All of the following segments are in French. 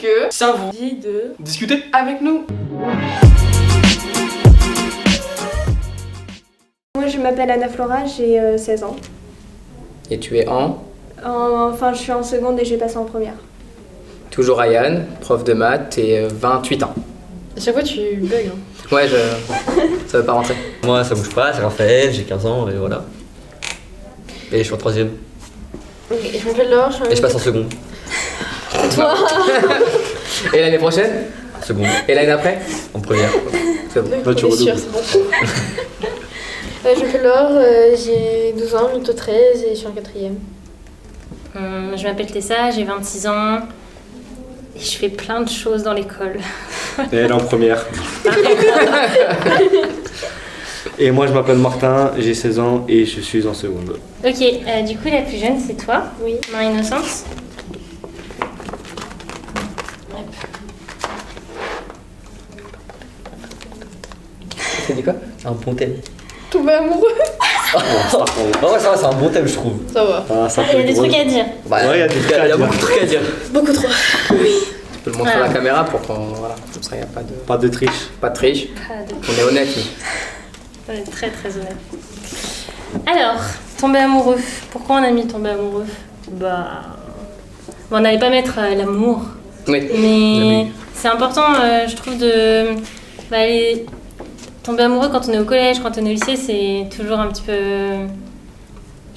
que ça vous dit de Discuter. avec nous? Moi je m'appelle Anna Flora, j'ai 16 ans. Et tu es Enfin je suis en seconde et j'ai passé en première. toujours Ryan, prof de maths et 28 ans. À chaque fois, tu bugs. Hein. Ouais, ça veut pas rentrer. Moi ça bouge pas, c'est Raphaël, j'ai 15 ans et voilà. Et je suis en 3ème. Ok, je m'appelle Laure, je suis en Et je passe en seconde. Toi Et l'année prochaine? Seconde. Et l'année d'après? En première. C'est bon. Oui, tu bien sûr, redoubles. c'est bon. Je m'appelle Laure, j'ai 12 ans, bientôt 13 et je suis en 4ème. Je m'appelle Tessa, j'ai 26 ans et je fais plein de choses dans l'école. Et elle est en première. Et moi je m'appelle Martin, j'ai 16 ans et je suis en seconde. Ok, du coup la plus jeune c'est toi, Oui. Marie-Innocence. C'est dit quoi? C'est un bon thème. Tomber amoureux. Ouais, ça va, c'est un bon thème je trouve. Ça va. Ah, ça Il y a peut des être drôle. trucs à dire. Bah, Ouais, il y a des trucs à Il y a dire. beaucoup de trucs à dire. Beaucoup trop. tu peux le montrer à Voilà. la caméra pour qu'on. Voilà, comme ça, il n'y a Pas de triche. pas de triche. Pas de- On est honnête. On est très très honnête. Alors, tomber amoureux. Pourquoi on a mis tomber amoureux? Bah. Bon, on n'allait pas mettre l'amour. Oui. Mais c'est important, je trouve, de tomber amoureux quand on est au collège, quand on est au lycée, c'est toujours un petit peu.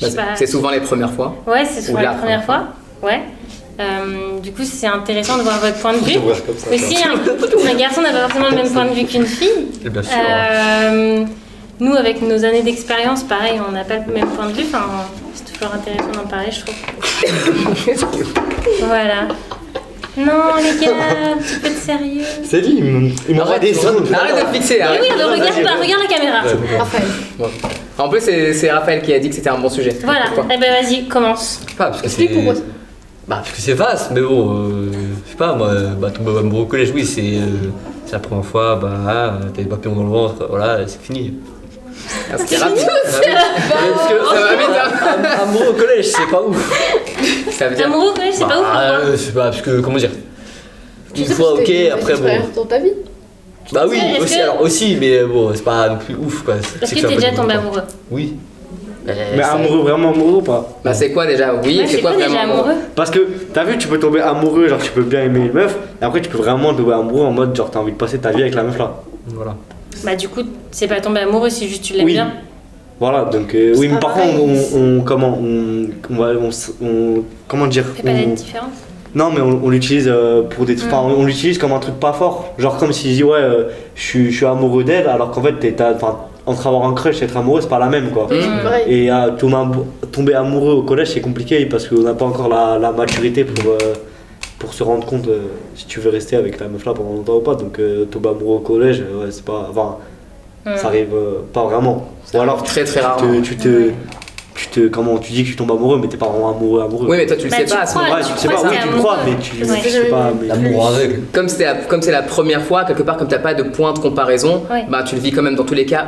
Je sais pas. C'est souvent les premières fois. Ouais, c'est souvent Ou la la première fois. Ouais. Du coup, c'est intéressant de voir votre point de vue. Ouais, comme ça, Aussi, un garçon n'a pas forcément le même point de vue qu'une fille. Et bien sûr. Nous, avec nos années d'expérience, pareil, on n'a pas le même point de vue. Enfin, c'est toujours intéressant d'en parler, je trouve. Voilà. Non, les gars, un petit peu de sérieux. C'est dit, il m'envoie des sons. Arrête de fixer. Mais Arrête. oui, regarde la caméra. Raphaël. Bon. En plus, c'est Raphaël qui a dit que c'était un bon sujet. Voilà. Pourquoi? Eh ben, vas-y, commence. Pas parce que Explique c'est. pourquoi. Bah parce que c'est vaste, mais bon, je sais pas, moi, tomber amoureux au collège, oui, c'est la première fois, t'as des papillons dans le ventre, voilà, c'est fini. Ah, c'était rapide. Parce que Ça va vite, hein. amoureux au collège, c'est pas ouf. Ça veut dire. Amoureux, ouais, c'est pas ouf. Pourquoi C'est pas parce que, comment dire, Tu une sais fois, parce que ok, t'as une après, bon. expérience dans ta vie. Bah oui, Est-ce aussi, que- alors aussi, mais bon, c'est pas non plus ouf, quoi. Est-ce que t'es déjà tombé amoureux? Oui. Mais amoureux, vraiment amoureux ou pas? Bah, c'est quoi déjà? Oui, Ouais, c'est quoi déjà vraiment? amoureux? Parce que t'as vu, tu peux tomber amoureux, genre tu peux bien aimer une meuf, et après tu peux vraiment tomber amoureux en mode genre t'as envie de passer ta vie avec la meuf là. Voilà. Bah, du coup, c'est pas tomber amoureux, c'est juste tu l'aimes Oui. bien. Voilà, donc oui, mais par contre, comment dire Fais pas la différence. Non, mais on l'utilise pour des trucs. Enfin, on l'utilise comme un truc pas fort. Genre comme si je dis ouais, je suis amoureux d'elle, alors qu'en fait, entre avoir un crush et être amoureux, c'est pas la même quoi. Oui, c'est pareil. Et tomber amoureux au collège, c'est compliqué parce qu'on n'a pas encore la maturité pour se rendre compte si tu veux rester avec la meuf là pendant longtemps ou pas. Donc tomber amoureux au collège, ouais, c'est pas. Enfin, ça arrive pas vraiment. Ou alors Très très rarement. comment tu dis que tu tombes amoureux, mais t'es pas vraiment amoureux. Oui, mais toi tu le Bah, sais tu pas à ce crois, moment-là. Ouais, tu tu sais crois pas, que oui, t'es tu le crois, amoureux. mais tu Ouais. sais pas. Mais... L'amour aveugle. Comme c'est la première fois, quelque part, comme t'as pas de point de comparaison, Ouais. bah tu le vis quand même dans tous les cas,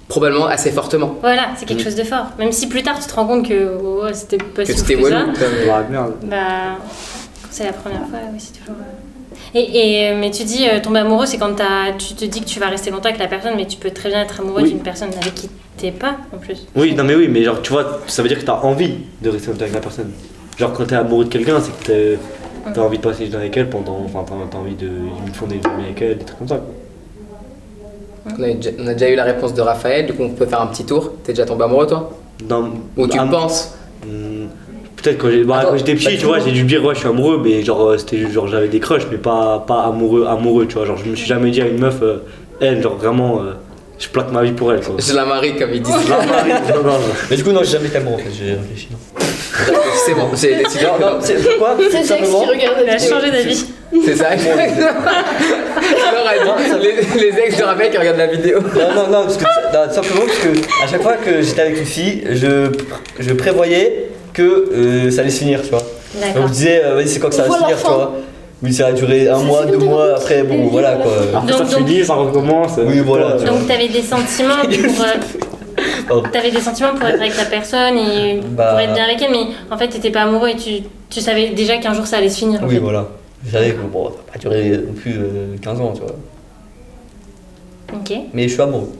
probablement assez fortement. Voilà, c'est quelque chose de fort. Même si plus tard tu te rends compte que oh, c'était pas Que si c'était fou que ça. walou. Ouais, merde. Bah, quand c'est la première fois, oui, c'est toujours. Mais tu dis tomber amoureux, c'est quand tu te dis que tu vas rester longtemps avec la personne, mais tu peux très bien être amoureux Oui. d'une personne avec qui t'es pas en plus. Oui, non mais oui, mais genre tu vois, ça veut dire que t'as envie de rester avec la personne. Genre quand t'es amoureux de quelqu'un, c'est que t'as envie de passer du temps avec elle pendant. Enfin, t'as envie de fournir une famille avec elle, des trucs comme ça. Quoi. On a déjà eu la réponse de Raphaël, du coup on peut faire un petit tour. T'es déjà tombé amoureux toi? Non, Ou tu ah, penses? Peut-être quand Attends, j'étais pas petit, tu tout vois, le j'ai dû dire ouais, je suis amoureux, mais genre c'était juste genre j'avais des crushs, mais pas amoureux, tu vois. Genre je me suis jamais dit à une meuf, elle, genre vraiment, je plaque ma vie pour elle. Quoi. Je la marie comme ils disent. Non. Mais du coup, non, j'ai jamais été amoureux en fait, j'ai réfléchi. C'est bon, j'ai décidé. Non, non, c'est pourquoi C'est Jax simplement. qui regarde Il la a vidéo. changé d'avis. C'est ça. les ex de Raphaël qui regardent la vidéo. Non, parce que simplement parce que à chaque fois que j'étais avec une fille, je prévoyais que ça allait se finir, tu vois. Donc D'accord. je disais, vas-y, c'est quand que ça va se Voilà, finir, tu fin. vois. Oui, ça va durer un C'est mois, comme 2 t'as mois, raconté. après, bon, Elle voilà dit, quoi. voilà. Après ça Donc- finit, ça recommence. Oui, voilà. Donc t'avais des sentiments Pardon. pour être avec la personne et Bah. pour être bien avec elle, mais en fait t'étais pas amoureux et tu savais déjà qu'un jour ça allait se finir. en Oui, fait. voilà. Je savais que bon, ça va pas durer non plus 15 ans, tu vois. Ok. Mais je suis amoureux.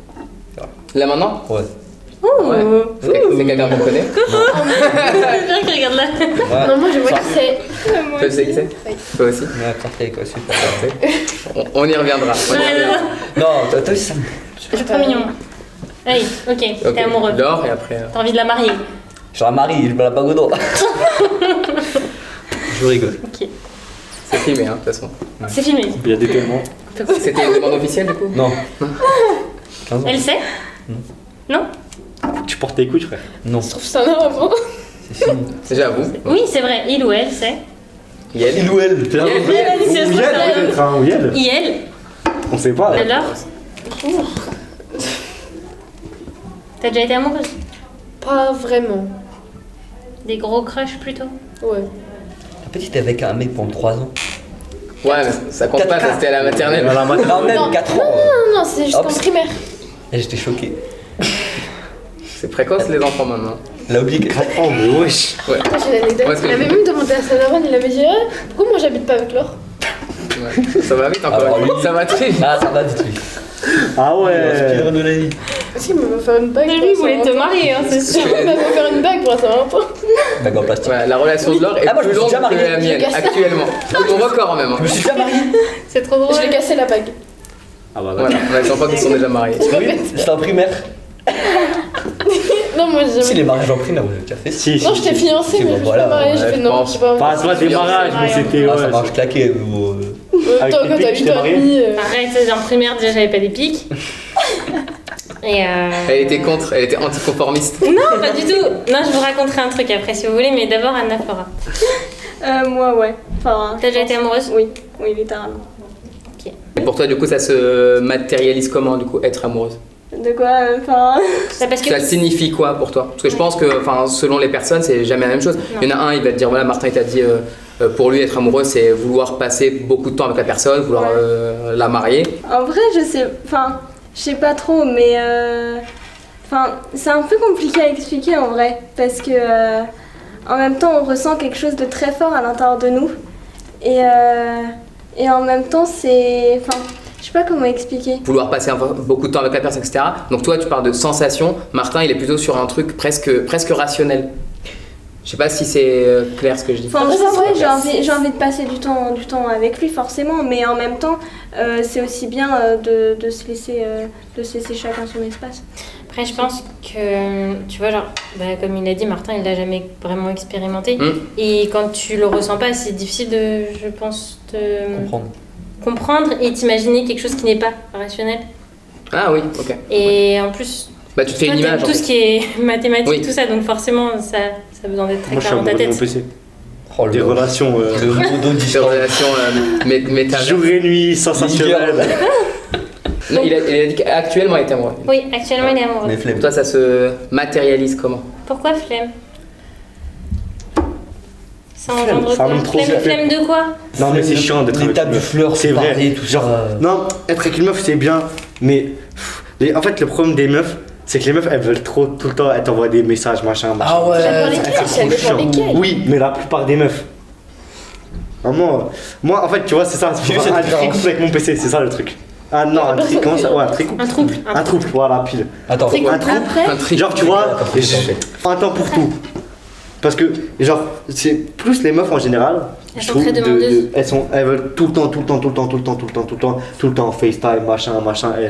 Là maintenant Ouais. Ouh. Ouais. C'est quelqu'un qu'on connaît Bien qu'il regarde là. Ouais. Non, moi je vois Ça. qui c'est. Toi, tu sais qui c'est Oui. Toi aussi Ouais, parfait, quoi, super. on y reviendra. On y reviendra. Non, toi, ça. C'est trop mignon. Allez, ok, Ok, t'es amoureux. Laure et après. T'as envie de la marier. Je la marie, je me la bague au doigt. Je rigole. Ok. C'est filmé, hein, de toute façon. C'est filmé. Il y a des paiements. C'était une demande officielle du coup Non. 15 ans. Elle sait Non. Tu portes tes couilles, frère. Non, Je trouve ça énervant. c'est fini. J'avoue. Oui, c'est vrai, il ou elle sait. Yel. Il ou elle Ou elle, c'est Yel, ça. peut-être, hein, ou Yel. Il, On sait pas. là. alors T'as déjà été amoureuse? Pas vraiment. Des gros crushs plutôt? Ouais. La petite avec un mec pendant 3 ans. Ouais, mais ça compte pas, ça c'était à la maternelle. À la maternelle. Non, même Non. 4 ans. Non, non, c'est juste Hop. en primaire. Et j'étais choqué. C'est précoce les enfants maintenant. Elle a oublié que. 4 ans, mais wesh. Ouais. Moi j'ai l'anecdote. Ouais, est-ce que- Il avait même demandé à sa daronne, il avait dit pourquoi moi j'habite pas avec Laure? Ouais. Ça va vite encore. Alors, lui- Ça va très vite. Ah, ça va, dites-lui. Ah ouais. Inspire de la vie. Parce qu'il va faire une bague. Mais pour lui, il la voulait te Saint-Valentin. marier, hein, c'est sûr. Il va me faire une bague pour la Saint-Valentin. Bague en plastique. Ouais, la relation de Laure est Ah, moi, je me plus suis longue déjà que marié. la mienne J'ai cassé. actuellement. C'est mon record même. Je me suis déjà marié. C'est trop drôle. Je lui ai cassé la bague. Ah bah Voilà, on a des enfants qui sont déjà mariés. Oui, j'étais en primaire. Non, moi j'ai Si, jamais. les mariages en primaire, vous avez déjà fait. Si, Non, si. j'étais fiancée, Si, mais bon, je me suis voilà, pas mariée. J'ai ouais, fait je non, pense. je sais pas. Pas à des mariages, mais c'était. Ah, ouais, ça marche claqué. Avec Toi, tes quand pics, t'as tu 8 t'es ans et marié demi. Arrête, c'est en primaire, déjà, j'avais pas des pics. Et Elle était contre, elle était anticonformiste. Non, pas du tout. Non, je vous raconterai un truc après si vous voulez, mais d'abord Anna Flora. Moi, ouais. Enfin, T'as déjà été amoureuse? Oui, oui, littéralement. Et pour toi, du coup, ça se matérialise comment, du coup, être amoureuse? De quoi Enfin. Bah, parce que Ça signifie quoi pour toi? Parce que je pense que, enfin, selon les personnes, c'est jamais la même chose. Il y en a un, il va te dire, voilà, Martin, il t'a dit, pour lui, être amoureux, c'est vouloir passer beaucoup de temps avec la personne, vouloir Ouais. la marier. En vrai, je sais. Enfin, je sais pas trop, mais. Enfin, c'est un peu compliqué à expliquer en vrai. Parce que. En même temps, on ressent quelque chose de très fort à l'intérieur de nous. Et en même temps, c'est. Enfin, je sais pas comment expliquer. Vouloir passer beaucoup de temps avec la personne, etc. Donc toi, tu parles de sensation. Martin, il est plutôt sur un truc presque rationnel. Je sais pas si c'est clair ce que je dis. Enfin, Après, en ça vrai, se j'ai envie de passer du temps avec lui, forcément, mais en même temps, c'est aussi bien de se laisser chacun son espace. après, je pense que, tu vois, genre, bah, comme il a dit, Martin, il l'a jamais vraiment expérimenté. Et quand tu le ressens pas, c'est difficile de, je pense, de comprendre et t'imaginer quelque chose qui n'est pas rationnel. Ah oui, ok. Et en plus, Bah tu te fais toi, une t'aimes image. en tout fait. ce qui est mathématique, Oui. tout ça, donc forcément, ça a besoin d'être très Moi, je suis clair dans ta amoureux de mon tête. PC. Oh, Des relations. Le modo Des d'histoire. relations méta. Jour et nuit, sensationnelles. Non, il a dit qu'actuellement il est amoureux. Oui, actuellement, il est amoureux. Mais Pour flemme. toi, ça se matérialise comment? Pourquoi flemme? Ça Flemme, engendre ça quoi? engendre trop Flemme, flemme. flemme de quoi? Non, mais c'est chiant d'être avec L'étape une du meuf. fleur, C'est vrai. parler, tout Genre, ça. non, être avec une meuf, c'est bien, mais en fait, le problème des meufs, c'est que les meufs, elles veulent trop, tout le temps, elles t'envoient des messages, machin, machin. Ah ouais, Ça dépend lesquelles, c'est ça trop dépend chiant. lesquelles. Oui, mais la plupart des meufs. Vraiment, moi, en fait, tu vois, c'est ça, J'ai vu cette un différence. tricouple avec mon PC, c'est ça le truc. Ah non, un tricouple, comment ça? Ouais, un tricouple. Un trouble. Un trouble, voilà, pile. Attends, Un trouble. Un tri. Genre, tu vois, Après, un temps pour tout. Parce que, genre, c'est plus les meufs en général. Elles je sont trouve, très demandeuses. elles veulent tout le temps, FaceTime, machin,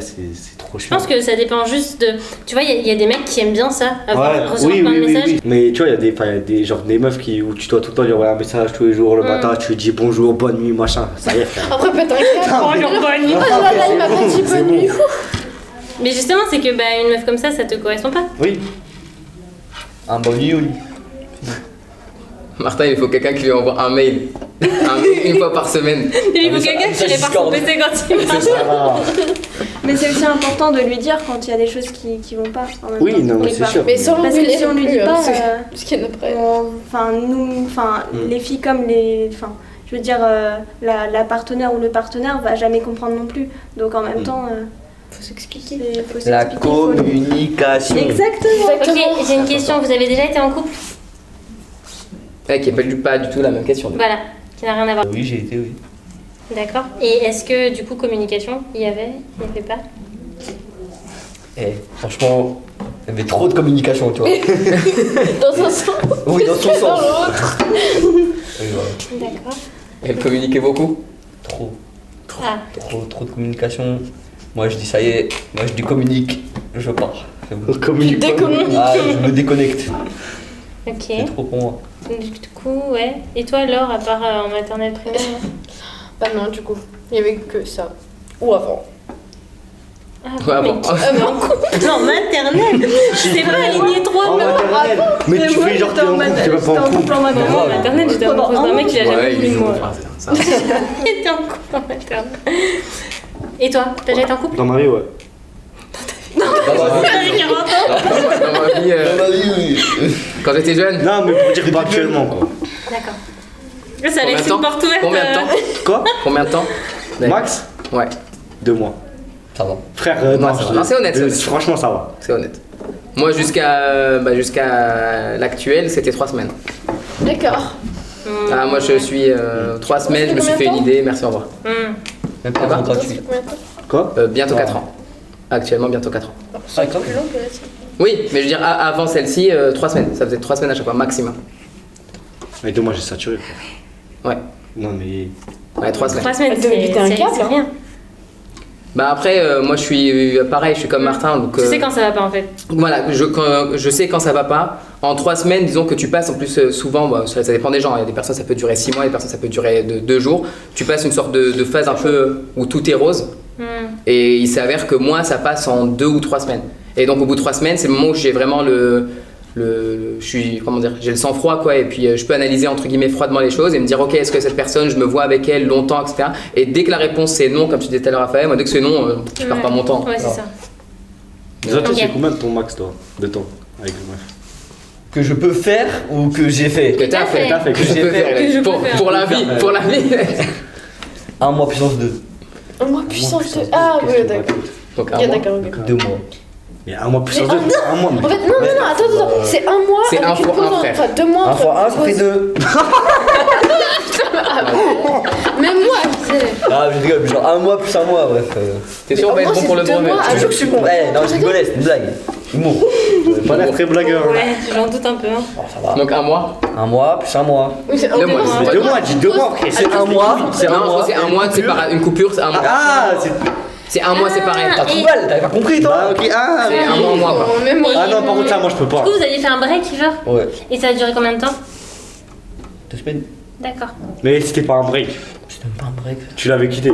c'est trop Je chiant. pense que ça dépend juste de. Tu vois, il y a des mecs qui aiment bien ça, avoir, recevoir oui, plein de oui, messages. oui. Mais tu vois, il y a des, genre, des meufs où tu dois tout le temps lui envoyer un message tous les jours, le matin, tu lui dis bonjour, bonne nuit, machin. Ça y est, frère. Après, peut-être un câble. Bonjour, bonne nuit. Ah là là, il m'a pas dit C'est bonne bon. nuit. Mais justement, c'est que bah, une meuf comme ça te correspond pas. Oui. un bon nuit au lit. Martin, il faut quelqu'un qui lui envoie un mail. Une fois par semaine. Et il faut mais ça- quelqu'un qui ça répare son discorde. PC quand il marche. Ah. Mais c'est aussi important de lui dire quand il y a des choses qui vont pas. En même Oui, temps. non, mais Oui, c'est pas. sûr. Mais sans Parce que l'engueuler si on non lui plus, dit hein, pas, parce qu'il y en a après. enfin nous, les filles comme les, enfin, je veux dire la partenaire ou le partenaire va jamais comprendre non plus. Donc en même temps, Faut s'expliquer. faut La s'expliquer, faut- communication. Exactement. Ok, j'ai une question. Vous avez déjà été en couple? Qui n'est pas du tout la même question. Voilà. qui n'a rien à voir. Oui, j'ai été, oui. D'accord. Et est-ce que du coup communication, il y avait pas? Franchement, il y avait trop de communication, tu vois. Dans un sens. Oui, dans son Dans sens. l'autre. Oui, voilà. D'accord. Elle communiquait beaucoup. Trop. Ah. Trop de communication. Moi, je dis ça y est. Moi, je décommunique. Je pars. C'est bon. On communique pas. Décommunique. Ah, je me déconnecte. Ok. C'est trop pour moi. Du coup, ouais. Et toi, Laure, à part en maternelle primaire? Bah non, du coup, il y avait que ça. Ou avant. Ah, Ouais, mais bon. en maternelle. C'est pas aligné trop. En maternelle. Mais tu fais genre t'es en couple, t'es pas en couple. En maternelle, j'étais amoureuse d'un mec qui a jamais voulu de moi. ça. J'étais en couple en maternelle. Et toi, t'as déjà été en couple? Dans ma vie, ouais. Dans ma vie, quand j'étais jeune. Non, mais pour dire pas actuellement, quoi. D'accord. Ça laisse une porte ouverte. Combien de temps Quoi? Combien de temps Max? Ouais, 2 mois. Ça va. Frère, Ouais, non, ça va. Non, c'est honnête, c'est honnête. Franchement, ça va. c'est honnête. Moi, jusqu'à l'actuel, c'était 3 semaines. D'accord. Ah, moi, je suis 3 semaines, je me suis fait une idée, merci, au revoir. Même pas Ah bah. en Ça gratuit. fait combien de temps? Quoi? Bientôt 4 ans. Actuellement, bientôt 4 ans. C'est plus long que la tienne. Oui, mais je veux dire, avant celle-ci, 3 semaines. Ça faisait 3 semaines à chaque fois, maximum. Mais 2 mois, j'ai saturé, quoi. Ouais, Non, mais. ouais, 3 semaines. 3 semaines, Elle devait péter un câble, c'est hein. rien. Bah après, moi je suis pareil, je suis comme Martin, donc Tu sais quand ça va pas en fait. voilà, je sais quand ça va pas. En 3 semaines, disons que tu passes en plus souvent, bah, ça dépend des gens, il y a des personnes ça peut durer 6 mois, des personnes ça peut durer 2 jours. Tu passes une sorte de phase un peu où tout est rose. Et il s'avère que moi ça passe en 2 ou 3 semaines. Et donc au bout de 3 semaines, c'est le moment où j'ai vraiment je suis, comment dire, j'ai le sang froid quoi, et puis je peux analyser entre guillemets froidement les choses et me dire ok, est-ce que cette personne, je me vois avec elle longtemps, etc. Et dès que la réponse c'est non, comme tu disais tout à l'heure Raphaël, moi dès que c'est non, je perds pas mon temps. Ouais, c'est ça. Déjà, toi, Ok. c'est combien de ton max, toi, de temps avec le meuf? Que je peux faire ou que j'ai fait? Que t'as fait, T'as fait, que je j'ai peux fait, faire, que je peux pour, faire. pour la vie, pour la vie. 1 mois puissance 2. Moi, puissance de. Ah, oui, d'accord. Donc Ok, un mois. d'accord, ok. 2 mois. Mais 1 mois plus Mais 2, un mois. En fait, non, attends. C'est 1 mois. C'est avec un une fois pause un, en- frère. Enfin, 2 mois. 1 fois 1, ça fait pause. 2. Même moi, c'est. Ah, je rigole, mais genre 1 mois plus 1 mois, bref. T'es sûr on va Mais être bon moi, pour le c'est 2 brevet. mois. Je te jure que je suis bon. Eh, non, je rigolais, c'est une blague. Humour. Pas l'air très blagueur. Hein. Ouais, j'en doute un peu. Hein. Bon, ça va. Donc un mois. 1 mois plus 1 mois. Oui, c'est 2 mois. Mais 2 mois, dis 2 mois, frère. C'est 1 mois. C'est 1 Non, mois. c'est un mois, c'est une coupure, c'est un mois. Ah, c'est. C'est un mois séparé. T'as trop mal, t'avais pas compris toi? Ah, ok, ah, C'est un mois en mois quoi. Même moi. Ah non, par contre, ça, moi, je peux pas. Du coup, vous aviez fait un break, genre? Ouais. Et ça a duré combien de temps? 2 semaines. D'accord. Mais c'était pas un break. C'était même pas un break. Tu l'avais quitté.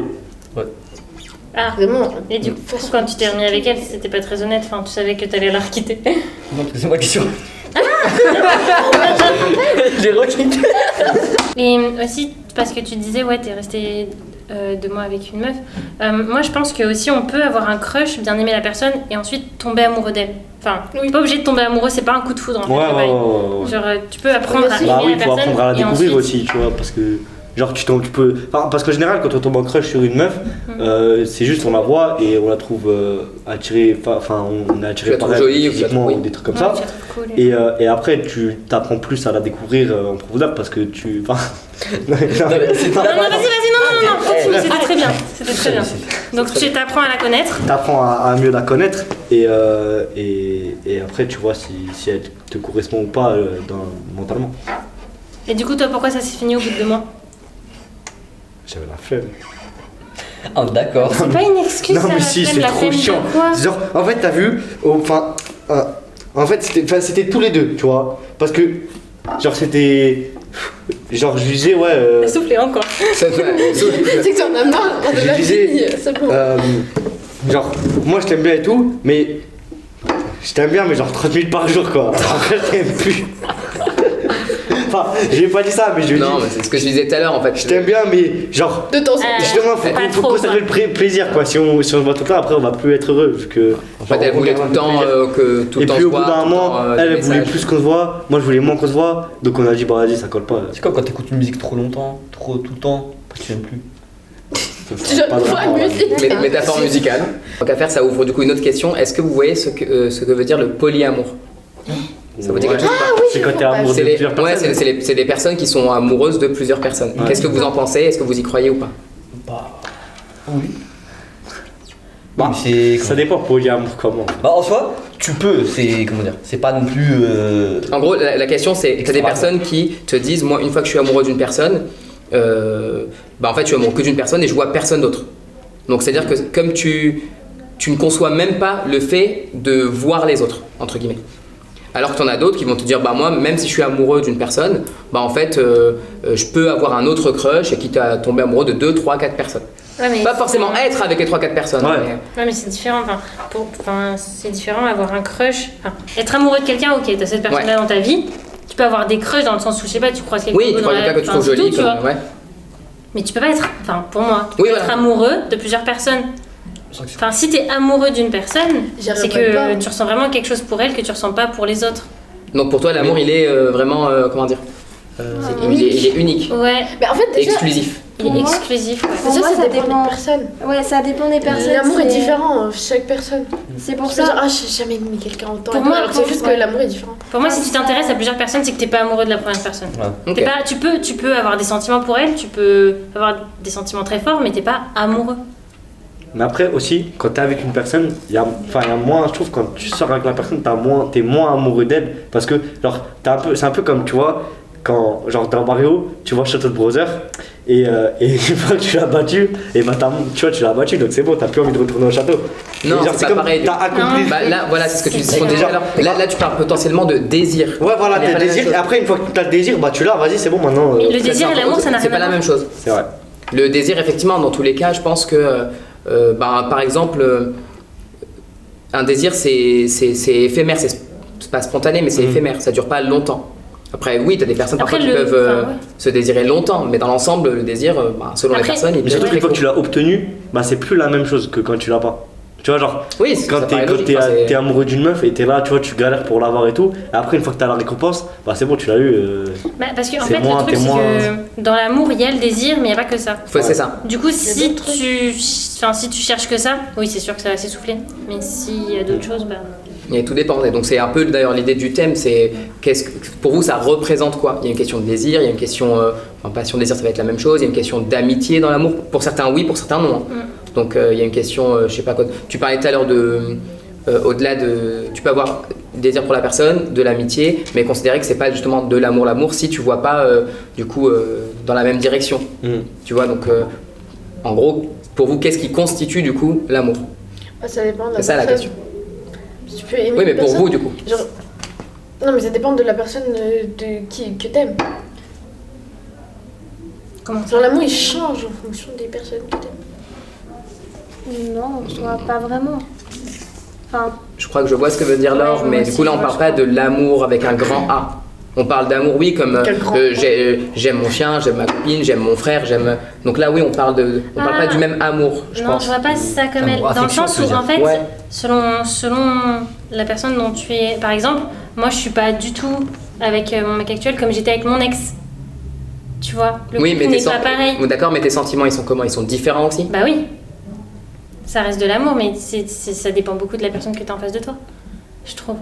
Ah, Vraiment. et du coup, quand tu t'es remis avec elle, c'était pas très honnête. Enfin, tu savais que t'allais la requitter. Non, parce que c'est moi qui suis. J'ai requitté. Et aussi, parce que tu disais, ouais, t'es resté 2 mois avec une meuf. Moi, je pense que aussi on peut avoir un crush, bien aimer la personne et ensuite tomber amoureux d'elle. Enfin, Oui. pas obligé de tomber amoureux, c'est pas un coup de foudre en fait. Ouais, le ouais, bail. ouais. Genre, tu peux apprendre à aimer Bah oui, la faut personne. apprendre à la et découvrir ensuite- aussi, tu vois, parce que genre tu peux. Enfin, parce qu'en général, quand on tombe en crush sur une meuf, c'est juste on la voit et on la trouve attirée. Enfin, on est Tu attiré la par trouves elle jolie ou tu la physiquement trouves- ou des trucs comme Ouais, ça. tu la trouves cool. Et après, tu t'apprends plus à la découvrir en profondeur parce que tu. Enfin. Non, vas-y, non, continue, c'était très bien. C'était très bien. Donc tu t'apprends à la connaître. T'apprends à mieux la connaître et après tu vois si elle te correspond ou pas mentalement. Et du coup, toi, pourquoi ça s'est fini au bout de 2 mois? J'avais la flemme. Ah, d'accord. C'est pas une excuse, Non ça, mais la si, flemme, c'est la trop flemme de chiant. quoi? Genre, en fait t'as vu, en fait c'était tous les deux, tu vois. Parce que genre c'était, genre je disais ouais. Soufflez encore. Ça te fait- C'est que t'en as marre de Je la disais, fille, c'est bon. Genre moi je t'aime bien et tout, mais je t'aime bien mais genre 30 minutes par jour quoi. Après je t'aime plus. Enfin, j'ai pas dit ça mais je lui ai Non, dit, mais c'est ce que je disais tout à l'heure en fait. je t'aime bien mais genre. De temps en temps. Justement, pas faut trop, conserver quoi. le plaisir quoi. Si on se voit tout le temps, après on va plus être heureux. Parce que, En fait, elle voulait tout le temps que tout le Et temps puis se au bout voit, d'un tout le moment, temps, elle des voulait messages. plus qu'on se voit, moi je voulais moins qu'on se voit. Donc on a dit, bah vas-y, ça colle pas. C'est comme quand t'écoutes une musique trop longtemps, trop tout le temps, après tu l'aimes plus. Ça Je pas de vois rapport, la ouais. musique. Métaphore musicale. Donc à faire, ça ouvre du coup une autre question. Est-ce que vous voyez ce que veut dire le polyamour? Ça vous dit quelque chose ou pas? Ah oui, C'est quand t'es amoureux de plusieurs Ouais, personnes. c'est des personnes qui sont amoureuses de plusieurs personnes. Ouais. Qu'est-ce que vous en pensez? Est-ce que vous y croyez ou pas? Bah. Oui. Bah, c'est. Ça dépend polyamour comment. Bah, en soi, tu peux, c'est. Comment dire? C'est pas non plus. En gros, la question c'est que t'as des personnes qui te disent, moi, une fois que je suis amoureux d'une personne, bah en fait, je suis amoureux que d'une personne et je vois personne d'autre. Donc, c'est-à-dire que comme tu ne conçois même pas le fait de voir les autres, entre guillemets. Alors que t'en as d'autres qui vont te dire, bah moi, même si je suis amoureux d'une personne, bah en fait, je peux avoir un autre crush et quitte à tomber amoureux de 2, 3, 4 personnes. Ouais, mais Pas forcément être avec les 3-4 personnes. Ouais. Mais... Ouais, mais c'est différent. C'est différent avoir un crush. Être amoureux de quelqu'un, ok, t'as cette personne-là dans ta vie. Tu peux avoir des crushs dans le sens où, je sais pas, tu croises quelqu'un. Oui, tu crois quelqu'un que tu trouves joli. tu vois. Ouais. Mais tu peux pas être, pour moi, tu Oui, peux voilà. être amoureux de plusieurs personnes. Enfin, si t'es amoureux d'une personne, J'y c'est arriverai que pas. tu ressens vraiment quelque chose pour elle que tu ressens pas pour les autres. Donc pour toi, l'amour, il est vraiment, comment dire, il est unique, Ouais, Mais en fait, déjà, exclusif. il est Pour moi- exclusif. Ouais. Pour déjà moi, ça ça dépend dépend. des personnes. Ouais, ça dépend des personnes. L'amour est c'est- différent, chaque personne. C'est pour Je peux dire, ça. ah, j'ai jamais aimé quelqu'un autant. Pour moi, alors que c'est juste que ouais. l'amour est différent. Pour moi, si tu t'intéresses à plusieurs personnes, c'est que t'es pas amoureux de la première personne. Ok. T'es pas, tu peux avoir des sentiments pour elle, tu peux avoir des sentiments très forts, mais t'es pas amoureux. Mais après aussi, quand t'es avec une personne, il y a moins, je trouve, quand tu sors avec la personne, t'es moins amoureux d'elle. Parce que, genre, c'est un peu comme, tu vois, quand, genre, dans Mario, tu vois Shadow Brother, et une fois que tu l'as battu, et bah, tu vois, tu l'as battu, donc c'est bon, t'as plus envie de retourner au château. Non, Et genre, c'est pas pareil. T'as accompli. Bah, là, voilà, c'est ce que tu C'est disais différent. déjà. Là, tu parles potentiellement de désir. Ouais, voilà, Mais t'as pas le la même désir, chose. et après, une fois que t'as le désir, bah, tu l'as, vas-y, c'est bon, maintenant. Mais le désir et l'amour, ça n'a C'est rien pas à la même voir. chose. C'est vrai. Le désir, effectivement, dans tous les cas, je pense que, par exemple, un désir, c'est éphémère, c'est pas spontané, mais c'est éphémère, ça dure pas longtemps. Après, oui, t'as des personnes Après, parfois qui le- peuvent enfin, ouais. se désirer longtemps, mais dans l'ensemble, le désir, selon les Après- personnes, il peut Mais être surtout, très une fois que court. tu l'as obtenu, bah, c'est plus la même chose que quand tu l'as pas. Tu vois, genre, Oui, quand ça paraît logique, enfin, t'es amoureux d'une meuf et t'es là, tu vois, tu galères pour l'avoir et tout, et après, une fois que t'as la récompense, bah, c'est bon, tu l'as eu. Bah, parce que en C'est fait, moins- le truc, t'es c'est moins- que dans l'amour, il y a le désir, mais il n'y a pas que ça. C'est ça. Du coup, si d'autres si tu cherches que ça, oui, c'est sûr que ça va s'essouffler. Mais s'il y a d'autres choses, bah. Et tout dépend. Et donc c'est un peu d'ailleurs l'idée du thème, c'est pour vous ça représente quoi? Il y a une question de désir, il y a une question, passion, désir, ça va être la même chose. Il y a une question d'amitié dans l'amour. Pour certains oui, pour certains non. Donc il y a une question, je sais pas quoi. Tu parlais tout à l'heure de, au-delà de, tu peux avoir désir pour la personne, de l'amitié, mais considérer que c'est pas justement de l'amour si tu vois pas du coup dans la même direction. Tu vois donc en gros pour vous qu'est-ce qui constitue du coup l'amour? Ah, ça dépend de la C'est ça la personne. question. Tu peux aimer Oui mais une pour personne, vous du coup. genre... Non, mais ça dépend de la personne que t'aimes. Comment ça? Genre, l'amour il change en fonction des personnes que t'aimes. Non, je vois pas vraiment. Enfin, Je crois que je vois ce que veut dire Laure, Ouais, mais moi du aussi, coup là on je parle vois, pas de l'amour avec un grand A. On parle d'amour, oui, comme Quel grand j'aime mon chien, j'aime ma copine, j'aime mon frère, j'aime. Donc là, oui, on parle pas Ah. du même amour, je Non, pense. je vois pas ça comme elle. Amour, Dans le affection, sens tu veux où, dire. en fait, Ouais. selon la personne dont tu es. Par exemple, moi, je suis pas du tout avec mon mec actuel comme j'étais avec mon ex. Tu vois, le Oui, couple mais n'est pas pareil. D'accord, mais tes sentiments, ils sont comment? Ils sont différents aussi? Bah oui. Ça reste de l'amour, mais ça dépend beaucoup de la personne que tu as en face de toi, je trouve.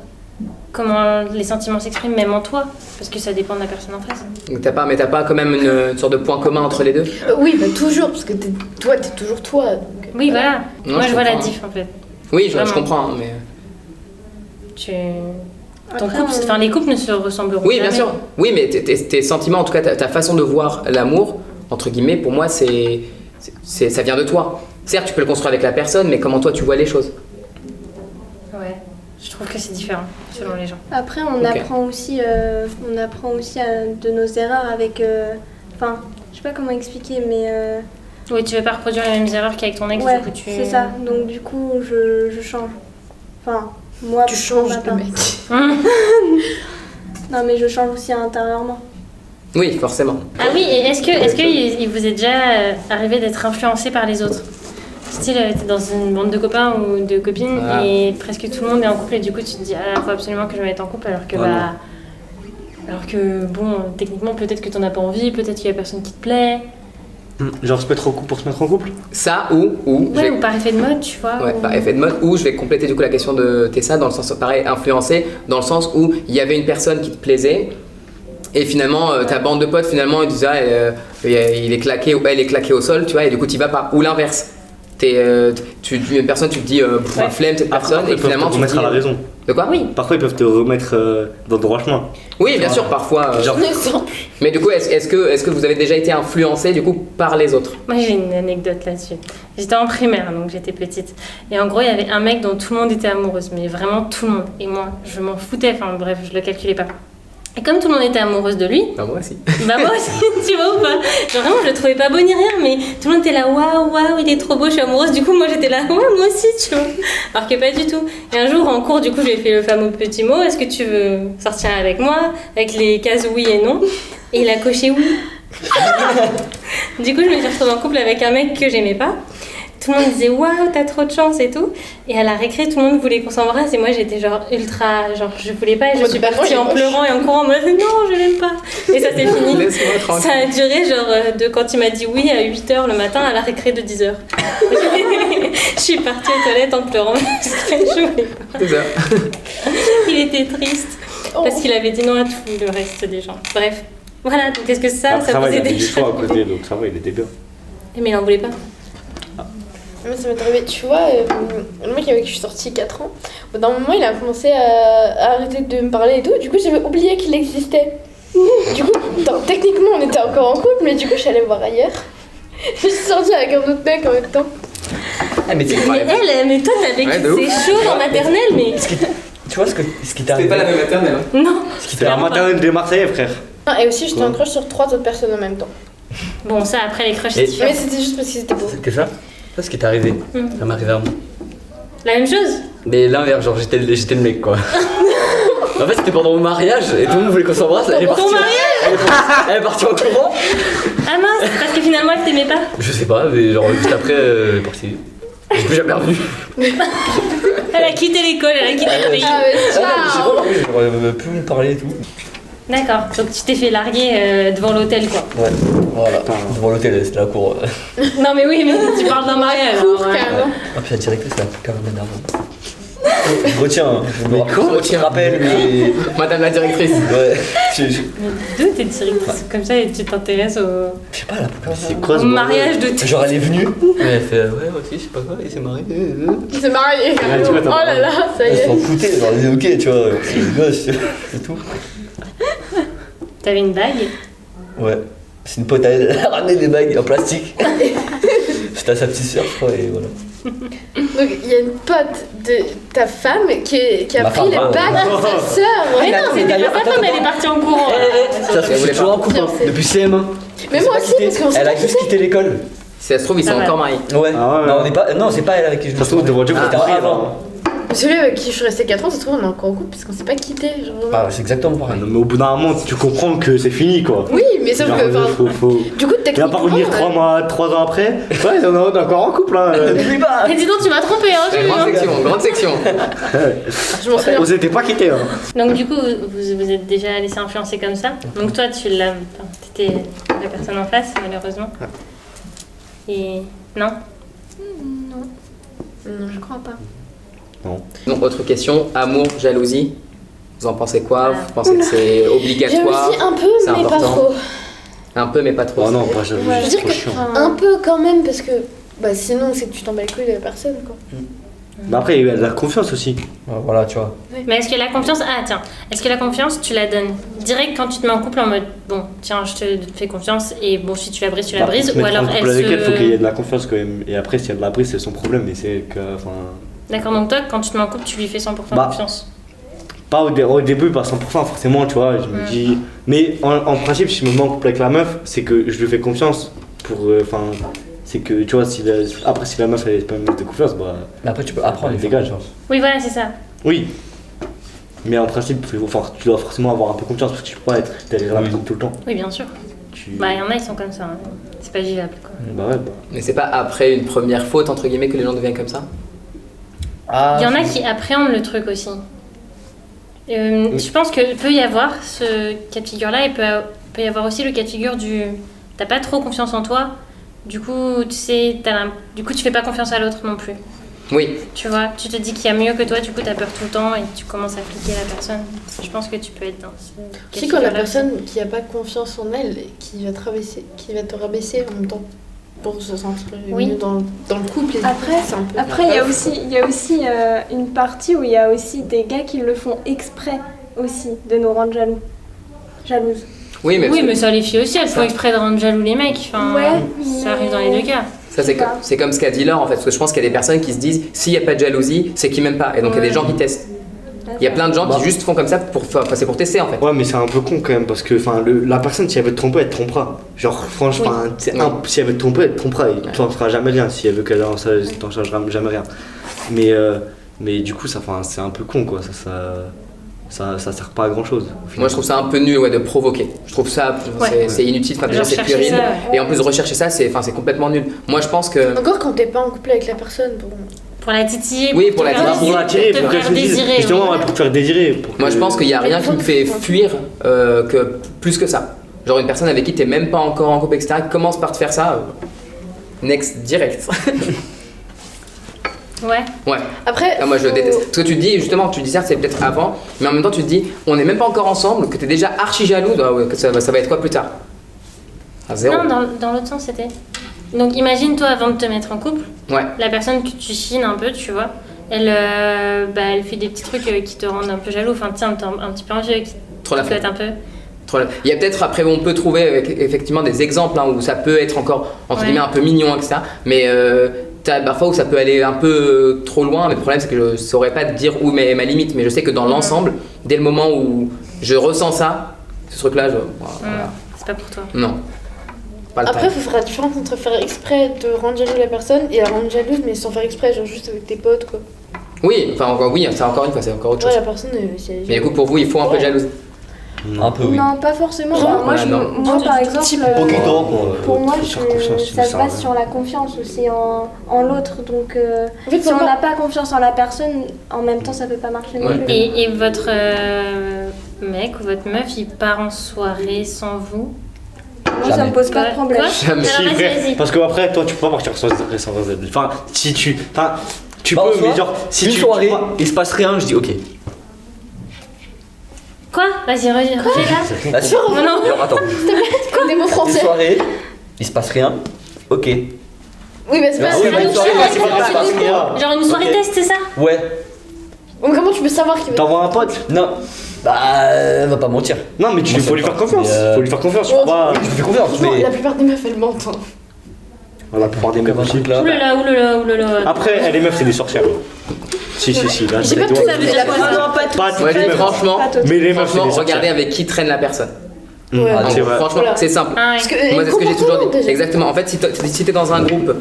Comment les sentiments s'expriment, même en toi, parce que ça dépend de la personne en face. Donc t'as pas quand même une sorte de point commun entre les deux? Oui, bah toujours, parce que toi, t'es toujours toi. Donc, Oui, voilà. Non, Moi, je je vois la comprends. diff en fait. Oui, je Vraiment. comprends, hein, mais. Ton Après, couple, enfin les couples ne se ressembleront Oui, bien jamais. sûr. Oui, mais tes sentiments, en tout cas, ta façon de voir l'amour, entre guillemets, pour moi, ça vient de toi. Certes, tu peux le construire avec la personne, mais comment toi tu vois les choses? Ouais. Je trouve que c'est différent selon les gens. après, on Ok. apprend aussi de nos erreurs avec. Enfin, je sais pas comment expliquer, mais. Oui, tu veux pas reproduire les mêmes erreurs qu'avec ton ex, Ouais, du coup tu. c'est ça. Donc, du coup, je change. Enfin, moi. tu pour changes ma de part. mec. Non, mais je change aussi intérieurement. Oui, forcément. Ah oui, et est-ce que il vous est déjà arrivé d'être influencé par les autres? Style, t'es dans une bande de copains ou de copines Ah. et presque tout le monde est en couple et du coup tu te dis ah faut absolument que je me mette en couple alors que Ah, alors que bon techniquement peut-être que t'en as pas envie, peut-être qu'il y a personne qui te plaît. Genre se mettre en couple pour se mettre en couple. Ça ou Ouais, ou par effet de mode, tu vois. Ouais, ou- par effet de mode, ou je vais compléter du coup la question de Tessa dans le sens pareil, influencé, dans le sens où il y avait une personne qui te plaisait et finalement ta bande de potes finalement ils disent il est claqué ou elle est claquée au sol, tu vois, et du coup tu vas pas. Ou l'inverse. Une personne, tu te dis flemme cette personne et finalement tu tu te te dis. remettre à la raison. De quoi? Oui. Parfois ils peuvent te remettre dans le droit chemin. Oui, bien sûr, parfois. Genre- Un exemple. Mais du coup, est-ce que vous avez déjà été influencé du coup par les autres? Moi j'ai une anecdote là-dessus. J'étais en primaire, donc j'étais petite. Et en gros, il y avait un mec dont tout le monde était amoureuse, mais vraiment tout le monde. Et moi, je m'en foutais, enfin bref, je le calculais pas. Et comme tout le monde était amoureuse de lui, Bah moi aussi. bah moi aussi, tu vois ou pas? Genre vraiment, je le trouvais pas beau ni rien, mais tout le monde était là, waouh, il est trop beau, je suis amoureuse. Du coup, moi j'étais là, ouais, moi aussi, tu vois. Alors que pas du tout. Et un jour, en cours, du coup, j'ai fait le fameux petit mot, est-ce que tu veux sortir avec moi? Avec les cases oui et non. Et il a coché oui. Du coup, je me suis retrouvée en couple avec un mec que j'aimais pas. Tout le monde disait waouh, t'as trop de chance et tout. Et à la récré, tout le monde voulait qu'on s'embrasse. Et moi, j'étais genre ultra. Genre, je voulais pas. Et je suis partie en pleurant et en courant en mode non, je l'aime pas. Et ça s'est fini. Laisse-moi tranquille. Ça a duré genre de quand il m'a dit oui à 8h le matin à la récré de 10h. Je suis partie aux toilettes en pleurant. Parce que je voulais pas. C'est ça. Il était triste. Parce qu'il avait dit non à tout le reste des gens. Bref. Voilà, donc est-ce que ça Après, ça va, vous il avait aide du choix à côté, donc ça va, il était bien. Mais il en voulait pas. Moi, ça m'est arrivé, tu vois, le mec avec qui je suis sortie 4 ans, au bout d'un moment, il a commencé à arrêter de me parler et tout. Du coup, j'avais oublié qu'il existait. Du coup, techniquement, on était encore en couple, mais du coup, je suis allée voir ailleurs. Je suis sortie avec un autre mec en même temps. Ah, mais tu Mais toi, t'as vécu Ouais, de ouf. ces choses en maternelle, mais. vois ce qui t'est C'était arrivé? pas la même maternelle. Hein. Non. C'était la maternelle des Marseillais, frère. Ah, et aussi, j'étais Quoi en crush sur 3 autres personnes en même temps. Bon, ça, après les crushs, Et- c'est différent. Mais c'était juste parce qu'ils étaient beaux. C'était ça? Ça, ce qui t'est arrivé. Ça m'est arrivé à moi. La même chose. Mais l'inverse, genre j'étais le mec quoi. En fait, c'était pendant mon mariage et tout le monde voulait qu'on s'embrasse. Elle est partie. Ton mariage Elle est partie en courant. Ah mince, parce que finalement, elle t'aimait pas. Je sais pas, mais genre juste après, elle est partie. Je suis plus jamais revenu. Elle a quitté l'école, elle a quitté le pays. Ah, mais Je sais pas, ciao. j'aurais pu me parler et tout. D'accord, donc tu t'es fait larguer devant l'hôtel, quoi. Ouais, voilà. Devant l'hôtel, c'était la cour. Non, mais oui, mais tu parles d'un mariage. alors, ouais. Carrément. Ah, puis la directrice, elle a quand même énervant. Je retiens, je me rappelle, mais. Madame la directrice. Ouais, Mais d'où t'es directrice comme ça et tu t'intéresses au, je sais pas, là, pourquoi C'est quoi au ce mariage de tes. Genre, elle est venue. Elle fait, ouais, aussi, je sais pas quoi, il s'est marié. Il s'est marié. tu vois, Oh là là, ça y Elle est. s'en foutait, genre, elle disait, ok, tu vois, c'est le gosse, c'est tout. T'avais une bague. Ouais, c'est une pote à elle, elle a ramené des bagues en plastique. C'était à sa petite soeur, je crois, et voilà. Donc, il y a une pote de ta femme qui a Ma pris femme, les ah, bagues de sa sœur. Mais non, c'était d'ailleurs, pas sa femme, elle est partie en courant. Ça se Elle fait voulait toujours en couple, hein, Fiancée. depuis CM1. Mais moi aussi, parce qu'on s'est Elle a pas juste quitté l'école. Si ça se trouve, ils sont Ah ouais. encore mariés. Ouais, Ah ouais, non, ouais. on est pas. Non, c'est pas elle avec qui je me Ça se trouve, devant Dieu, C'était faut avant. Celui avec qui je suis restée 4 ans, ça se trouve, on est encore en couple parce qu'on s'est pas quitté. Genre, vraiment. Ah, c'est exactement Ah pareil. non, mais au bout d'un moment, tu comprends que c'est fini quoi. Oui, mais sauf Genre, que. enfin, faut... Du coup, Il va techniquement. pas revenir 3 ans après. Ouais, on est encore en couple hein. N'oublie pas. Mais dis donc, tu m'as trompé, hein, j'ai vu. Grande Hein. section, grande section. Je m'en souviens. On s'était pas quittés hein. Donc, du coup, vous êtes déjà laissé influencer comme ça. Donc, toi, tu l'as. Enfin, t'étais la personne en face, malheureusement. Et. Non. Non, je crois pas. Donc, autre question, amour, jalousie. Vous en pensez quoi? Ah. Vous pensez que c'est obligatoire? Jalousie un peu, C'est mais pas important. trop. Un peu, mais pas trop. Oh non, pas jaloux, Je veux c'est dire trop que chiant. un peu quand même, parce que bah, sinon, c'est que tu t'en bats les couilles de la personne, quoi. Mais après, il y a de la confiance aussi. Voilà, tu vois. Mais est-ce que la confiance. Ah, tiens. Est-ce que la confiance, tu la donnes direct quand tu te mets en couple en mode bon, tiens, je te fais confiance et bon, si tu la brises, tu la Bah, brises. se Ou mettre alors en couple elle avec elle, faut qu'il y ait se. de la confiance quand même. Et après, s'il y a de la prise, c'est son problème. Mais c'est que. Enfin. D'accord, donc toi, quand tu te mets en couple, tu lui fais 100% Bah. confiance. Pas au début, pas 100% forcément, tu vois. Je me dis. Mais en principe, si je me mets en couple avec la meuf, c'est que je lui fais confiance. Pour. Enfin. C'est que, tu vois, après, si la meuf elle est pas une meuf de confiance, bah. Mais après, tu peux apprendre Elle les dégage. Oui, voilà, c'est ça. Oui. Mais en principe, tu dois forcément avoir un peu confiance parce que tu peux pas être derrière la personne tout le temps. Oui, bien sûr. Tu... Bah, il y en a, ils sont comme ça. Hein. C'est pas vivable, quoi. Bah ouais, bah. Mais c'est pas après une première faute, entre guillemets, que les gens deviennent comme ça? Ah, Il y en a qui appréhendent le truc aussi. Je pense que peut y avoir ce cas de figure-là et peut y avoir aussi le cas de figure du t'as pas trop confiance en toi, Du coup, tu sais, du coup, tu fais pas confiance à l'autre non plus. Oui, Tu vois, tu te dis qu'il y a mieux que toi, du coup, t'as peur tout le temps et tu commences à fliquer la personne. Je pense que tu peux être dans ce Tu sais, quand la personne qui a pas confiance en elle, qui va te rabaisser en même temps pour se sentir mieux dans le couple. C'est un peu... Après, il y a aussi une partie où il y a aussi des gars qui le font exprès aussi de nous rendre jalouses. oui, mais ça, les filles aussi, elles font exprès de rendre jaloux les mecs. Enfin, ça arrive dans les deux cas. ça c'est comme ce qu'a dit Laure en fait, parce que je pense qu'il y a des personnes qui se disent s'il n'y a pas de jalousie, c'est qu'ils m'aiment pas. Et donc il y a des gens qui testent. Il y a plein de gens qui juste font comme ça c'est pour tester en fait. Ouais, mais c'est un peu con quand même parce que la personne, si elle veut te tromper, elle te trompera. Genre, franchement, si elle veut te tromper, elle te trompera. Elle t'en fera jamais rien. Si elle veut qu'elle t'en changera jamais rien. Mais du coup, c'est un peu con quoi. Ça sert pas à grand chose. Moi je trouve ça un peu nul de provoquer. Je trouve ça c'est inutile, déjà c'est puéril. Et en plus de rechercher ça, c'est complètement nul. Moi je pense que. Encore quand t'es pas en couple avec la personne. Pour la titiller. Oui, pour l'attirer, pour qu'elle se dise. Justement, pour te faire désirer. Moi je pense qu'il y a rien qui me fait fuir que plus que ça. Genre une personne avec qui t'es même pas encore en couple, etc., qui commence par te faire ça, next direct. Ouais. Après, moi je déteste. Parce que tu te dis, justement, tu dis ça, c'est peut-être avant, mais en même temps tu te dis, on n'est même pas encore ensemble, que t'es déjà archi jaloux, que ça va être quoi plus tard? À zéro. Non, dans l'autre sens c'était. Donc imagine toi avant de te mettre en couple, la personne que tu chines un peu, tu vois, elle fait des petits trucs qui te rendent un peu jaloux, enfin tiens, un petit peu envieux, qui te flatte un peu. Il y a peut-être après on peut trouver effectivement des exemples où ça peut être encore entre guillemets un peu mignon etc. Mais t'as parfois où ça peut aller un peu trop loin. Mais le problème c'est que je saurais pas te dire où est ma limite. Mais je sais que dans l'ensemble, dès le moment où je ressens ça, ce truc-là, c'est pas pour toi. Non. Après, il faut faire la différence entre faire exprès de rendre jaloux la personne et la rendre jalouse, mais sans faire exprès, genre juste avec tes potes quoi. Oui, c'est encore une fois, c'est encore autre chose. La personne, mais du coup, pour vous, il faut un peu de jalousie. Un peu oui. Non, pas forcément. Moi, par exemple, pour moi, ça se base sur la confiance aussi en l'autre. Donc, si on n'a pas confiance en la personne, en même temps, ça peut pas marcher non plus. Et votre mec ou votre meuf, il part en soirée sans vous? Moi, ça me pose pas de problème. Parce que après, toi, tu peux pas partir sans Z. Enfin, si tu. Enfin, tu peux, mais genre, si une soirée, il se passe rien, je dis ok. Quoi? Vas-y, refais là. Non. Alors attends. Des mots français. Une soirée, il se passe rien, ok. Oui, mais c'est pas genre une soirée test, c'est ça? Ouais. Donc comment tu peux savoir qu'il va... T'envoies un pote? Non. Elle va pas mentir. Non, mais faut lui faire confiance. Je lui fais confiance, mais. La plupart des meufs, elles mentent. La plupart des meufs aussi. Oulala. Après, les meufs, c'est des sorcières. Si. Là, J'ai pas tout ça, mais la plupart Franchement, mais les meufs, c'est des sorcières. regardez avec qui traîne la personne. Franchement, c'est simple. Ah, moi, c'est ce que j'ai toujours dit. Exactement. En fait, si t'es dans un groupe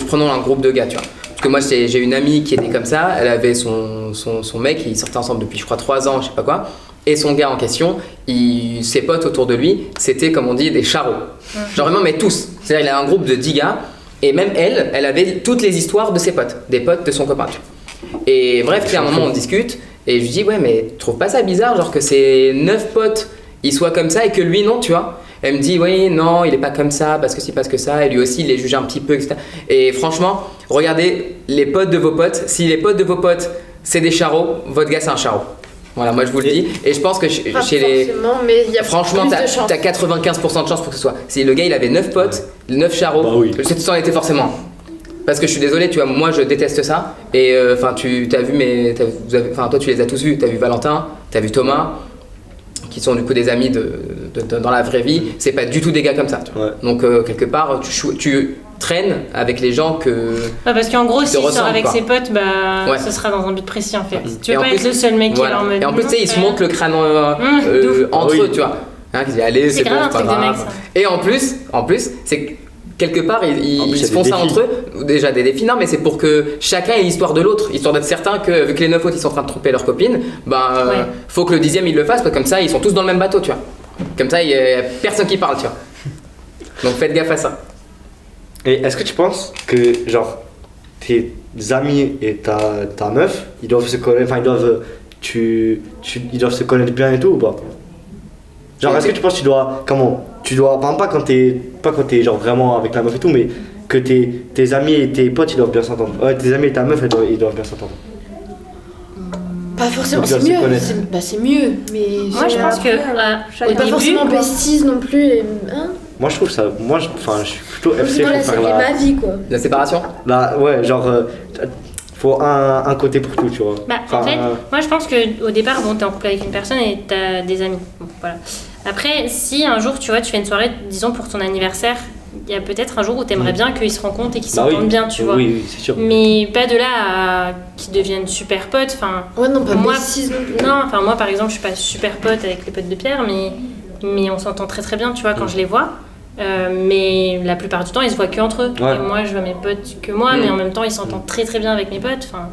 prenons un groupe de gars, tu vois. Parce que moi, j'ai une amie qui était comme ça. Elle avait son mec, ils sortaient ensemble depuis, je crois, 3 ans, je sais pas quoi. Et son gars en question, ses potes autour de lui, c'était, comme on dit, des charros. Genre vraiment, mais tous. C'est-à-dire, il a un groupe de 10 gars. Et même elle avait toutes les histoires de ses potes, des potes de son copain. Tu vois. Et bref, à un moment, on discute. Et je lui dis, ouais, mais tu trouves pas ça bizarre, genre que ces 9 potes, ils soient comme ça et que lui, non, tu vois? Elle me dit, oui, non, il est pas comme ça, parce que si, parce que ça. Et lui aussi, il les juge un petit peu, etc. Et franchement, regardez les potes de vos potes. Si les potes de vos potes, c'est des charros, votre gars, c'est un charreau. Voilà, moi je vous le dis. Et je pense que chez les. Mais y a franchement, t'as 95% de chance pour que ce soit. Si le gai il avait 9 potes, 9 charros, ça en était forcément. Parce que je suis désolé, tu vois, moi je déteste ça. Et enfin, tu as vu, toi tu les as tous vus. T'as vu Valentin, t'as vu Thomas, qui sont du coup des amis dans la vraie vie. C'est pas du tout des gars comme ça. Tu vois. Donc quelque part, tu traînes avec les gens que. Parce qu'en gros, s'il sort avec ses potes, ce sera dans un but précis en fait. Tu veux pas être le seul mec qui est en mode. Et en plus, tu sais, ils se montent le crâne entre eux, tu vois. Qui dit allez, c'est bon, un truc de mec, ça. Et en plus, c'est quelque part, ils se font ça entre eux. Déjà des défis, non, mais c'est pour que chacun ait l'histoire de l'autre, histoire d'être certain que vu que les 9 autres ils sont en train de tromper leur copine, faut que le 10e il le fasse, parce que comme ça ils sont tous dans le même bateau, tu vois. Comme ça, il y a personne qui parle, tu vois. Donc faites gaffe à ça. Et est-ce que tu penses que genre tes amis et ta meuf, ils doivent se connaître, enfin ils doivent se connaître bien et tout ou pas? Genre est-ce que tu penses que tu dois tu dois, enfin, pas quand t'es genre vraiment avec la meuf et tout, mais que tes amis et tes potes ils doivent bien s'entendre. Ouais, tes amis et ta meuf ils doivent bien s'entendre. Pas forcément, Donc, c'est ils se mieux. connaissent. C'est mieux, mais. Moi, je pense que. On est pas forcément quoi. besties non plus. Hein Moi je trouve ça, je suis plutôt FC Moi, pour c'est faire ma vie, quoi. La séparation? ouais, genre, faut un côté pour tout, tu vois. Bah, en fait, moi je pense qu'au départ, bon, t'es en couple avec une personne et t'as des amis. Bon, voilà. Après, si un jour, tu vois, tu fais une soirée, disons pour ton anniversaire, il y a peut-être un jour où t'aimerais bien qu'ils se rencontrent et qu'ils s'entendent bien, tu vois. Oui, c'est sûr. Mais pas de là à qu'ils deviennent super potes. Enfin, Ouais, non, pas moi, besties non plus. non, enfin moi par exemple, je suis pas super pote avec les potes de Pierre, mais on s'entend très très bien, tu vois, quand je les vois. Mais la plupart du temps, ils se voient que entre eux. Ouais. Et moi, je vois mes potes que moi, mais en même temps, ils s'entendent très très bien avec mes potes. Enfin,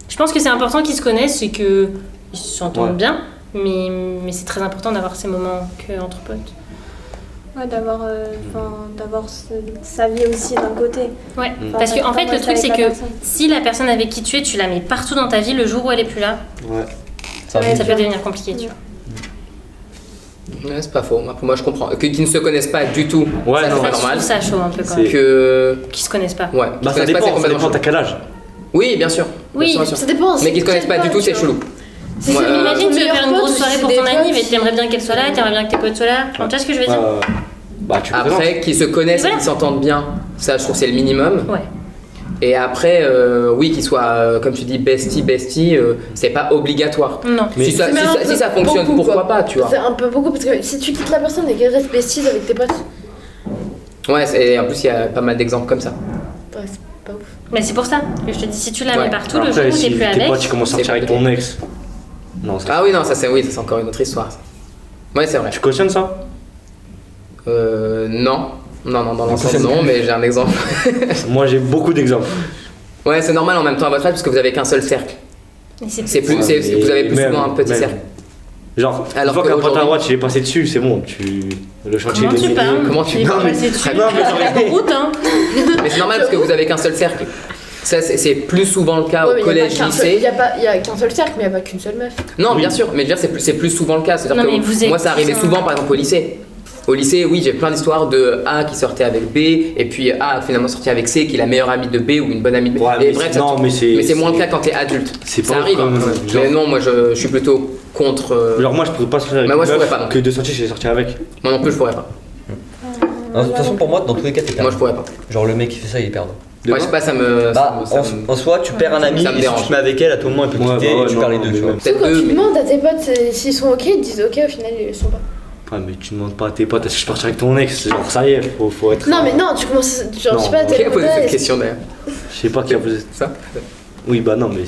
je pense que c'est important qu'ils se connaissent et qu'ils s'entendent bien, mais c'est très important d'avoir ces moments que entre potes. Ouais, d'avoir sa vie aussi d'un côté. Ouais, Enfin, parce que en fait, le rester truc, c'est avec la que personne. si la personne avec qui tu es, tu la mets partout dans ta vie, le jour où elle est plus là, Ouais. Ça Ouais, ça peut devenir compliqué, tu vois. Ouais, c'est pas faux. Moi, je comprends. Qu'ils ne se connaissent pas du tout, Ouais, ça non, c'est Ça, pas je normal. trouve ça chaud un peu quand C'est- même. Que. Qu'ils se connaissent pas. Ouais, qu'ils Bah se ça connaissent pas, c'est dépend complètement t'as chaud. quel âge. Oui, bien sûr. Oui, Bien sûr. Ça dépend. Mais qu'ils se connaissent pas du tout, c'est chelou. C'est Moi, ça, Imagine, ton tu veux meilleur faire une pote grosse ou soirée c'est pour des ton potes, anniv et t'aimerais bien qu'elle soit là, t'aimerais bien que tes potes soient là. Tu vois ce que je veux dire? Bah tu présentes. Après, qu'ils se connaissent et qu'ils s'entendent bien, ça je trouve que c'est le minimum. Ouais. Et après, oui, qu'ils soient, comme tu dis, bestie, c'est pas obligatoire. Non. Mais- Si ça, C'est même un peu si ça fonctionne, beaucoup, pourquoi quoi. pas, tu vois. C'est un peu beaucoup parce que si tu quittes la personne et qu'elle reste besties avec tes potes, Ouais, et en plus, il y a pas mal d'exemples comme ça. ouais, c'est pas ouf. Mais c'est pour ça que je te dis, si tu la Ouais. mets partout, le jour Après où t'es si plus tes avec. potes ils commencent à sortir c'est avec ton ex. Non, ça. Ah oui, non, ça c'est encore une autre histoire. Ça. Ouais, c'est vrai. Tu cautionnes ça? Non. Non, dans l'ensemble, cautionne non, plus. mais j'ai un exemple. Moi j'ai beaucoup d'exemples. Ouais, c'est normal en même temps à votre âge parce que vous avez qu'un seul cercle. Mais C'est plus, Ouais, mais vous avez plus même- souvent un petit même. cercle. Genre, Alors une fois qu'un qu'aujourd'hui- pantalon droite il est passé dessus, c'est bon, le chantier Comment il est tu fini. parles? Comment tu Il est parles pas passé dessus. Non, mais Sur la route, hein. Mais c'est normal parce que vous avez qu'un seul cercle. Ça, c'est plus souvent le cas Ouais, au mais collège, il lycée. y a qu'un seul cercle, mais il n'y a pas qu'une seule meuf. Non, Oui. bien sûr, mais je veux dire, c'est plus souvent le cas. C'est-à-dire Non, mais que vous êtes moi, ça arrivait tous souvent, par exemple, au lycée. Au lycée, oui, j'ai plein d'histoires de A qui sortait avec B, et puis A finalement sorti avec C, qui est la meilleure amie de B ou une bonne amie de B. Ouais, Et mais bref, c'est- ça- non, mais c'est moins le cas quand t'es adulte. c'est Ça pas arrive, comme- hein. genre- Mais non, moi, je suis plutôt contre. Genre moi je pourrais pas sortir avec Bah, moi, une je meuf pourrais pas, non. que de sortir je vais sortir avec. Moi non plus, je pourrais pas. De toute façon, pour moi, dans tous les cas, t'es Moi, perdant. je pourrais pas. Genre, le mec qui fait ça, il est perdant. Moi, je sais pas, ça me. Bah, ça me- en soi, tu perds un ami, Ça me et si dérange. tu te mets avec elle, à tout moment, elle peut Ouais, quitter bah ouais, et tu non, perds les non, deux, mais tu vois. même. Peut-être Quand deux, tu mais- demandes à tes potes s'ils sont ok, ils te disent ok, au final ils le sont pas. Ouais mais tu demandes pas à tes potes est-ce que je partir avec ton ex, genre ça y est, faut être. Non, mais non, tu commences. Genre, Non, je sais pas, ok, Qui t'es a posé cette question d'ailleurs? Je sais pas qui a posé. Ça Oui bah non mais.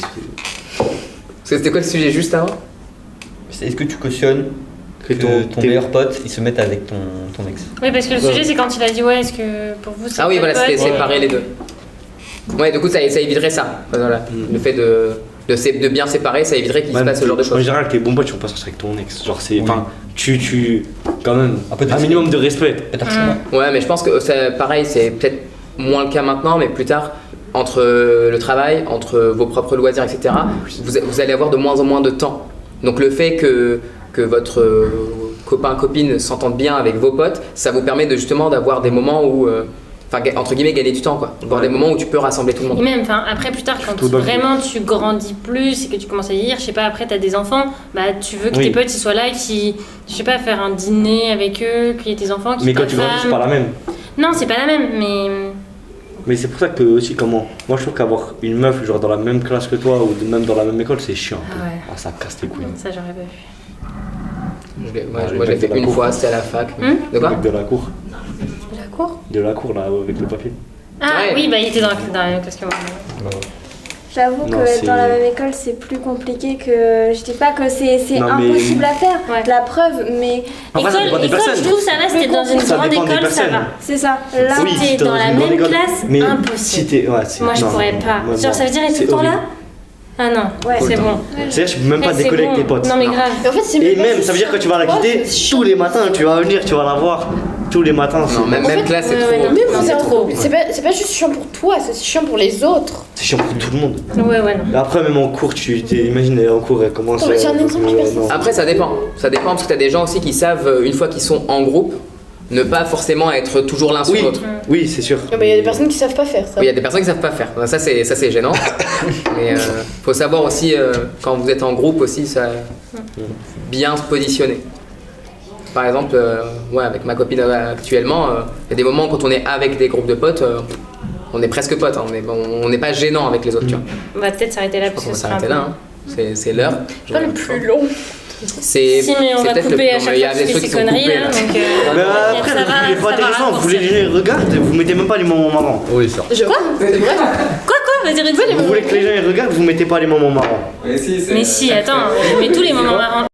C'était quoi le sujet juste avant? Est-ce que tu cautionnes que ton tes- meilleur pote, il se mette avec ton ex? Oui, parce que le sujet, c'est quand il a dit, ouais, est-ce que pour vous, c'est Ah oui, pas voilà, pote, c'était et- séparer les deux. Ouais, du coup, ça éviterait ça. Voilà. Le fait de bien séparer, ça éviterait qu'il se Ouais, passe ce genre de En choses. général tes bons potes tu vas pas sortir avec ton ex. Genre c'est. Oui. Enfin tu. Quand même. Un peu de Un respect. minimum de respect. Peut-être chemin. Ouais, mais je pense que c'est pareil, c'est peut-être moins le cas maintenant, mais plus tard, entre le travail, entre vos propres loisirs, etc., vous allez avoir de moins en moins de temps. Donc le fait que votre copain, copine s'entende bien avec vos potes, ça vous permet justement d'avoir des moments où, enfin, entre guillemets, gagner du temps, quoi. Avoir des moments où tu peux rassembler tout le Et monde. même, enfin, après, plus tard, quand Surtout dans le- vraiment tu grandis plus et que tu commences à vieillir, je sais pas, après t'as des enfants, bah tu veux que Oui. tes potes ils soient là, qui, je sais pas, faire un dîner avec eux, qu'il y ait tes enfants, qu'il y Mais ait quand ta tu grandis c'est femme. pas la même. Non, c'est pas la même, mais. Mais c'est pour ça que aussi comment. Moi je trouve qu'avoir une meuf genre dans la même classe que toi ou même dans la même école c'est chiant. Ah ouais. Ah ça casse les couilles. Ça, j'aurais pas vu. Moi, les je l'ai mecs de fait la une cour. fois, c'était à la fac. Hum De quoi? Avec de la cour. La cour De la cour là avec le papier. Ah Ouais. oui, bah il était dans la même classe que moi. J'avoue Non, que c'est- être dans la même école, c'est plus compliqué que. Je dis pas que c'est Non, mais- impossible à faire, Ouais. la preuve, mais Après, ça dépend des école, personnes. je trouve ça va, c'était dans une Ça grande dépend des école, ça personnes. va. c'est ça. Là, Oui, t'es t'es dans la une grande même école, classe, mais impossible. Si t'es, ouais, c'est- Moi, je non, pourrais non, pas. moi, Genre, non. ça veut dire être tout C'est le temps là horrible. Ah non, Ouais. c'est bon. C'est-à-dire je peux même pas Eh, c'est décoller avec bon. tes potes. Non, mais grave. Et en fait, c'est Et pas même si ça veut dire que tu vas la chiant. quitter Ouais, c'est chiant. tous les matins, tu vas venir, tu vas la voir. tous les matins. Non, même, En même fait, classe, c'est ouais, trop. ouais, non. Mais bon, c'est trop. C'est pas juste chiant pour toi, c'est chiant pour les autres. C'est chiant pour tout le monde. Ouais, ouais, non. Mais après, même en cours, tu t'imagines, en cours, elle commence. Attends, mais tiens, un exemple qui passe. non. Après, ça dépend. Ça dépend parce que t'as des gens aussi qui savent, une fois qu'ils sont en groupe, ne pas forcément être toujours l'un sur Oui, l'autre. oui, c'est sûr. Il y a des personnes qui savent pas faire ça. Oui, il y a des personnes qui savent pas faire. Ça c'est gênant. Mais faut savoir aussi quand vous êtes en groupe aussi, ça bien se positionner. Par exemple, ouais, avec ma copine actuellement, il y a des moments quand on est avec des groupes de potes, on est presque potes. Hein, on n'est pas gênant avec les autres. Tu vois. On va peut-être s'arrêter là Je crois parce qu'on que va ce sera un s'arrêter peu... là. Hein. C'est l'heure. C'est pas le plus long. C'est Si, mais on c'est va peut-être le couper plus à long. chaque Il y fois a que des tu trucs fais qui ces sont conneries coupés là. là. Donc, Mais après, ça vous va- voulez pas ça va intéressant, vous voulez raccourcir. que les gens regardent, vous mettez même pas les moments marrants. Oui, ça. C'est vrai. Quoi Vas-y, redis. Vous voulez que les gens ils regardent, vous mettez pas les moments marrants. Mais si, attends, je mets tous les moments marrants.